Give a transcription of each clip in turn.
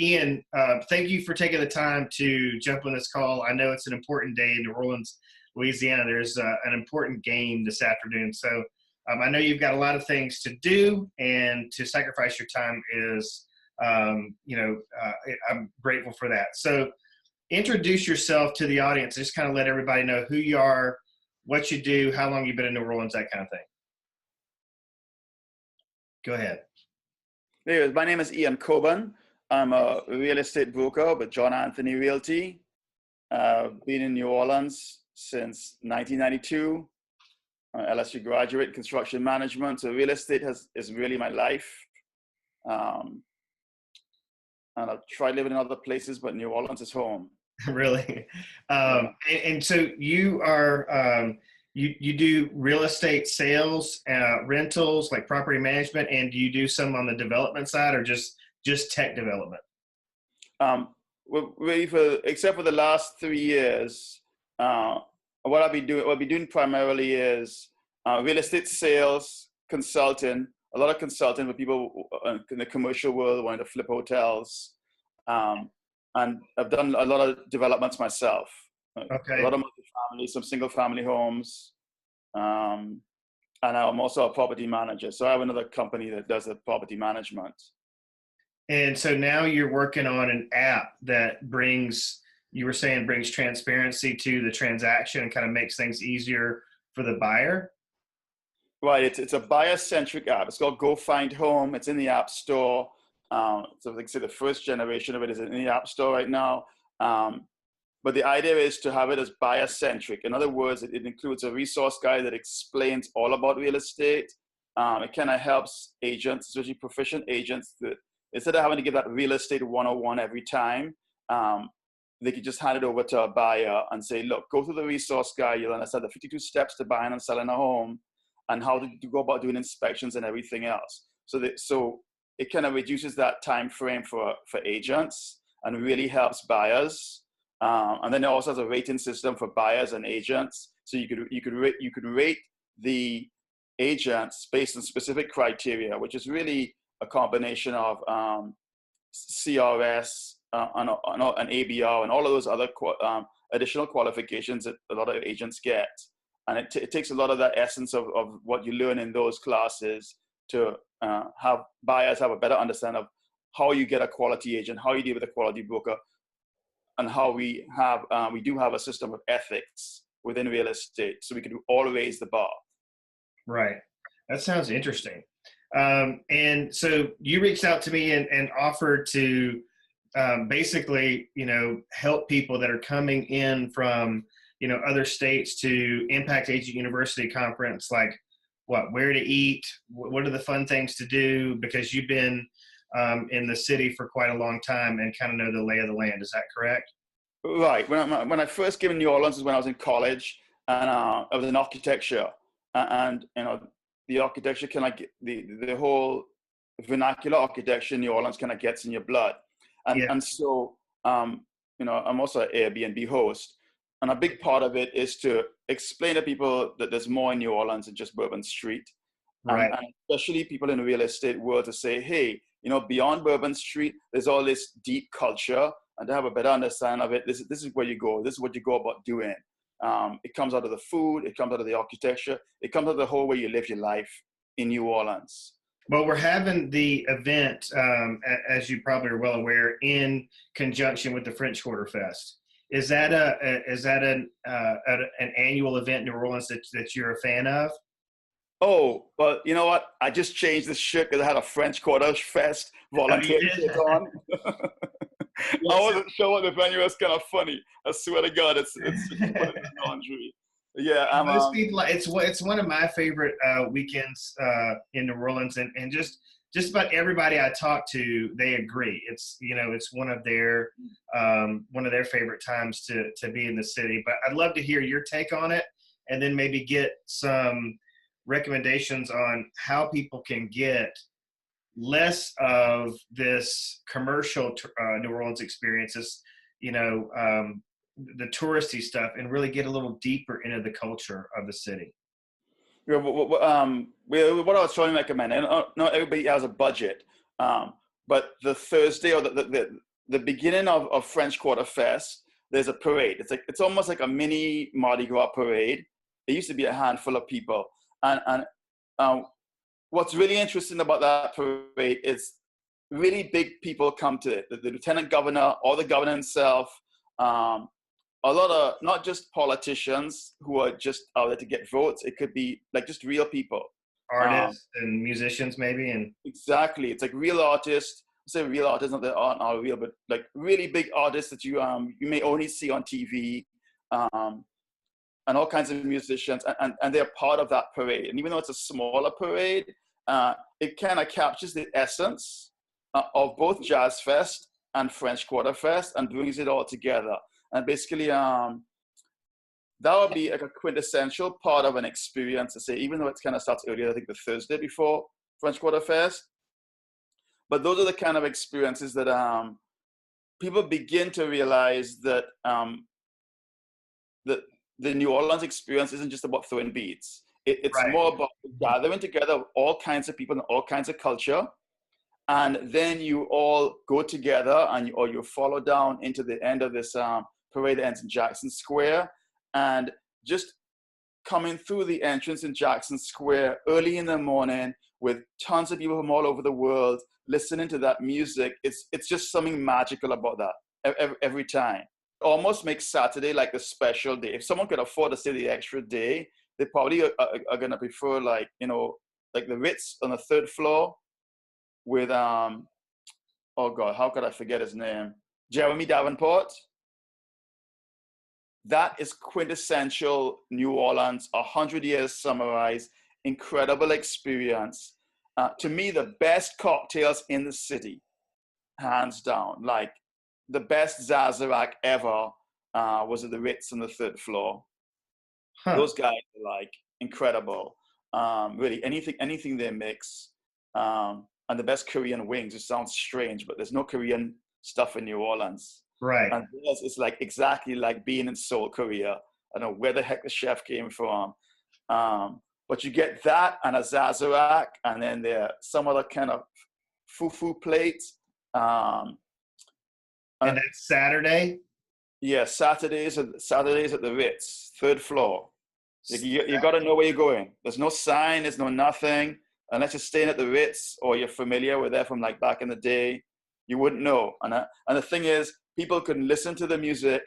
Ian, thank you for taking the time to jump on this call. I know it's an important day in New Orleans, Louisiana. There's an important game this afternoon. So I know you've got a lot of things to do, and to sacrifice your time is, I'm grateful for that. So introduce yourself to the audience. Just kind of let everybody know who you are, what you do, how long you've been in New Orleans, that kind of thing. Go ahead. Anyways, my name is Ian Coburn. I'm a real estate broker with John Anthony Realty. Been in New Orleans since 1992. LSU graduate, construction management. So real estate is really my life. And I've tried living in other places, but New Orleans is home. Really? And so you are, you do real estate sales, rentals, like property management, and do you do some on the development side, or just tech development? Except for the last 3 years, what I'll be doing primarily is real estate sales, consulting, a lot of consulting with people in the commercial world wanting to flip hotels. And I've done a lot of developments myself. Okay. A lot of multi-family, some single family homes. And I'm also a property manager. So I have another company that does the property management. And so now you're working on an app that brings transparency to the transaction and kind of makes things easier for the buyer. Right. It's a buyer-centric app. It's called GoFindHome. It's in the App Store. So like I say, the first generation of it is in the App Store right now. But the idea is to have it as buyer-centric. In other words, it includes a resource guide that explains all about real estate. It kind of helps agents, especially proficient agents, that instead of having to give that real estate 101 every time, they could just hand it over to a buyer and say, look, go through the resource guide. You'll understand the 52 steps to buying and selling a home and how to go about doing inspections and everything else. So it kind of reduces that time frame for agents and really helps buyers. And then it also has a rating system for buyers and agents. So you could rate the agents based on specific criteria, which is really a combination of CRS and ABR and all of those other additional qualifications that a lot of agents get. And it takes a lot of that essence of what you learn in those classes to have buyers have a better understanding of how you get a quality agent, how you deal with a quality broker, and how we do have a system of ethics within real estate, so we can all raise the bar. Right. That sounds interesting. And so you reached out to me and offered to basically, help people that are coming in from, other states to Impact Agent University conference, like where to eat, what are the fun things to do, because you've been in the city for quite a long time and kind of know the lay of the land. Is that correct? Right. When I first came to New Orleans is when I was in college, and I was in architecture, and the architecture the whole vernacular architecture in New Orleans kind of gets in your blood, and so I'm also an Airbnb host, and a big part of it is to explain to people that there's more in New Orleans than just Bourbon Street, right? And especially people in the real estate world to say, hey, beyond Bourbon Street, there's all this deep culture, and to have a better understanding of it, this is where you go. This is what you go about doing. It comes out of the food, it comes out of the architecture, it comes out of the whole way you live your life in New Orleans. Well, we're having the event, as you probably are well aware, in conjunction with the French Quarter Fest. Is that an annual event in New Orleans that you're a fan of? Oh, but you know what? I just changed the shirt because I had a French Quarter Fest volunteer shirt on. I wasn't sure what the venue was. Kind of funny. I swear to God, it's laundry. Yeah, most people. It's one of my favorite weekends in New Orleans, and just about everybody I talk to, they agree. It's it's one of their favorite times to be in the city. But I'd love to hear your take on it, and then maybe get some recommendations on how people can get less of this commercial New Orleans experiences, the touristy stuff, and really get a little deeper into the culture of the city. Yeah, what I was trying to recommend, and not everybody has a budget, but the Thursday or the beginning of French Quarter Fest, there's a parade. It's almost like a mini Mardi Gras parade. It used to be a handful of people. And what's really interesting about that parade is really big people come to it. The lieutenant governor or the governor himself, a lot of not just politicians who are just out there to get votes. It could be like just real people. Artists and musicians maybe. And exactly. It's like real artists. I say real artists, not that aren't real, but like really big artists that you may only see on TV, and all kinds of musicians, and they're part of that parade. And even though it's a smaller parade, it kind of captures the essence of both Jazz Fest and French Quarter Fest and brings it all together. And basically, that would be like a quintessential part of an experience to say, even though it kind of starts earlier, I think the Thursday before French Quarter Fest. But those are the kind of experiences that people begin to realize that the New Orleans experience isn't just about throwing beats. It's right. more about gathering together of all kinds of people and all kinds of culture. And then you all go together or you follow down into the end of this parade that ends in Jackson Square. And just coming through the entrance in Jackson Square early in the morning with tons of people from all over the world listening to that music, it's just something magical about that every time. Almost makes Saturday like a special day. If someone could afford to stay the extra day, they probably are going to prefer like the Ritz on the 3rd floor with oh God, how could I forget his name? Jeremy Davenport. That is quintessential New Orleans, 100 years summarized, incredible experience. To me, the best cocktails in the city, hands down. Like the best Zazarak ever was at the Ritz on the 3rd floor. Huh. Those guys are like incredible. Really, anything they mix. And the best Korean wings. It sounds strange, but there's no Korean stuff in New Orleans. Right. And it's like exactly like being in Seoul, Korea. I don't know where the heck the chef came from. But you get that and a Zazarak, and then there some other kind of fufu plate. And that's Saturday? Yeah, Saturdays at the Ritz, 3rd floor. You got to know where you're going. There's no sign, there's no nothing. Unless you're staying at the Ritz or you're familiar with it from like back in the day, you wouldn't know. And the thing is, people can listen to the music,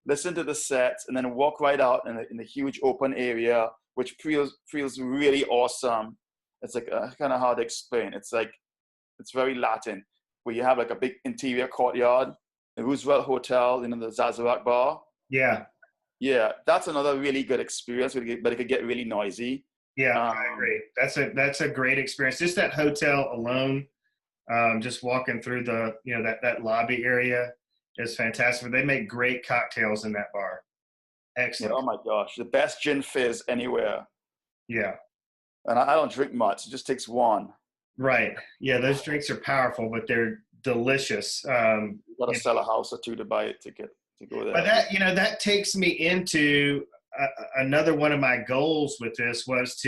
listen to the sets, and then walk right out in the huge open area, which feels really awesome. It's like kind of hard to explain. It's very Latin, where you have like a big interior courtyard, the Roosevelt Hotel, the Zazarak Bar. Yeah. Yeah, that's another really good experience, but it could get really noisy. Yeah, I agree. That's a great experience. Just that hotel alone, just walking through the that lobby area is fantastic. They make great cocktails in that bar. Excellent. Yeah, oh my gosh, the best gin fizz anywhere. Yeah. And I don't drink much. It just takes one. Right. Yeah, those drinks are powerful, but they're delicious. You got to sell a house or two to buy it to go there. But that takes me into another one of my goals with this was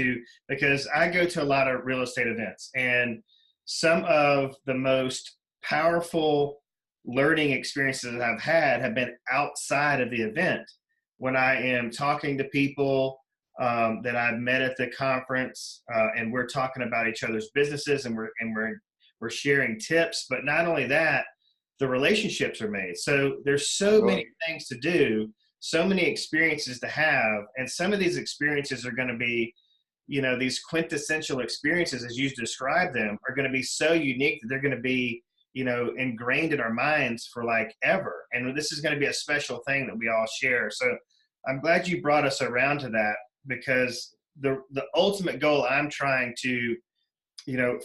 because I go to a lot of real estate events, and some of the most powerful learning experiences that I've had have been outside of the event, when I am talking to people that I've met at the conference, and we're talking about each other's businesses, and we're sharing tips. But not only that, the relationships are made. So there's so many things to do, so many experiences to have, and some of these experiences are going to be, these quintessential experiences, as you described them, are going to be so unique that they're going to be, ingrained in our minds for like ever. And this is going to be a special thing that we all share. So I'm glad you brought us around to that, because the ultimate goal I'm trying to,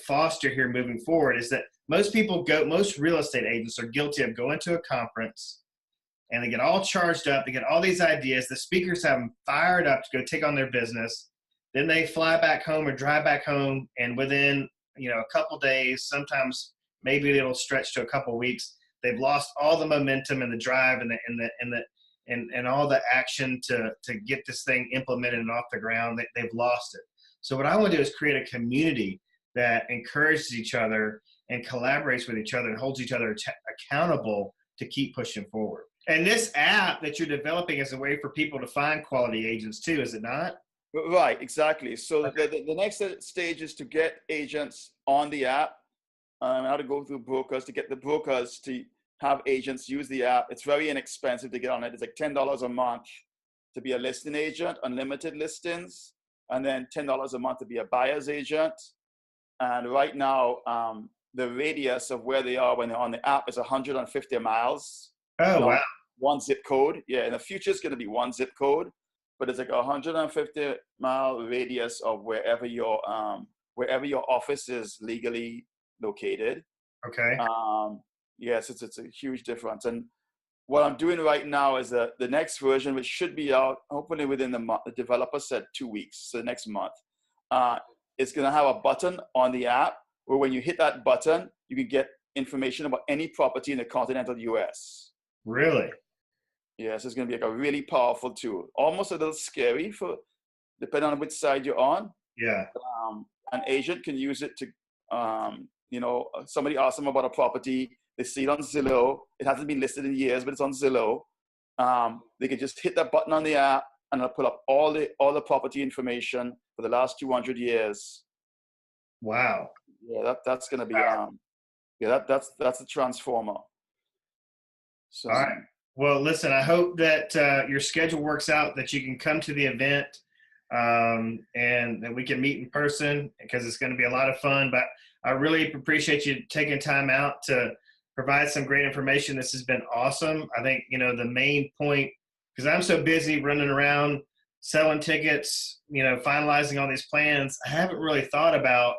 foster here moving forward is that most real estate agents are guilty of going to a conference and they get all charged up. They get all these ideas. The speakers have them fired up to go take on their business. Then they fly back home or drive back home, and within a couple days, sometimes maybe it'll stretch to a couple weeks, they've lost all the momentum and the drive and all the action to get this thing implemented and off the ground. They've lost it. So what I want to do is create a community that encourages each other and collaborates with each other and holds each other accountable to keep pushing forward. And this app that you're developing is a way for people to find quality agents too, is it not? Right, exactly. So the next stage is to get agents on the app. How to go through brokers to get the brokers to have agents use the app. It's very inexpensive to get on it. It's like $10 a month to be a listing agent, unlimited listings, and then $10 a month to be a buyer's agent. And right now, the radius of where they are when they're on the app is 150 miles. Oh, wow. One zip code. Yeah, in the future, it's going to be one zip code, but it's like a 150-mile radius of wherever your office is legally located. Okay. Yes, it's a huge difference. And what I'm doing right now is the next version, which should be out hopefully within the month. The developer said 2 weeks, so next month. It's going to have a button on the app where when you hit that button, you can get information about any property in the continental US. Really? Yes, it's going to be like a really powerful tool. Almost a little scary for depending on which side you're on. Yeah. An agent can use it to, somebody asks them about a property. They see it on Zillow. It hasn't been listed in years, but it's on Zillow. They can just hit that button on the app and it'll pull up all the property information for the last 200 years. Wow. Yeah, that's going to be, that's a transformer. So, all right. Well, listen, I hope that your schedule works out, that you can come to the event and that we can meet in person, because it's going to be a lot of fun. But I really appreciate you taking time out to provide some great information. This has been awesome. I think, the main point, because I'm so busy running around selling tickets, finalizing all these plans, I haven't really thought about,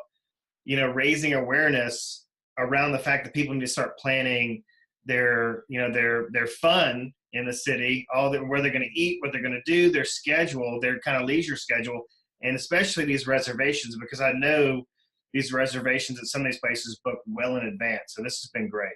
raising awareness around the fact that people need to start planning their fun in the city, where they're going to eat, what they're going to do, their schedule, their kind of leisure schedule, and especially these reservations, because I know these reservations at some of these places book well in advance. So this has been great.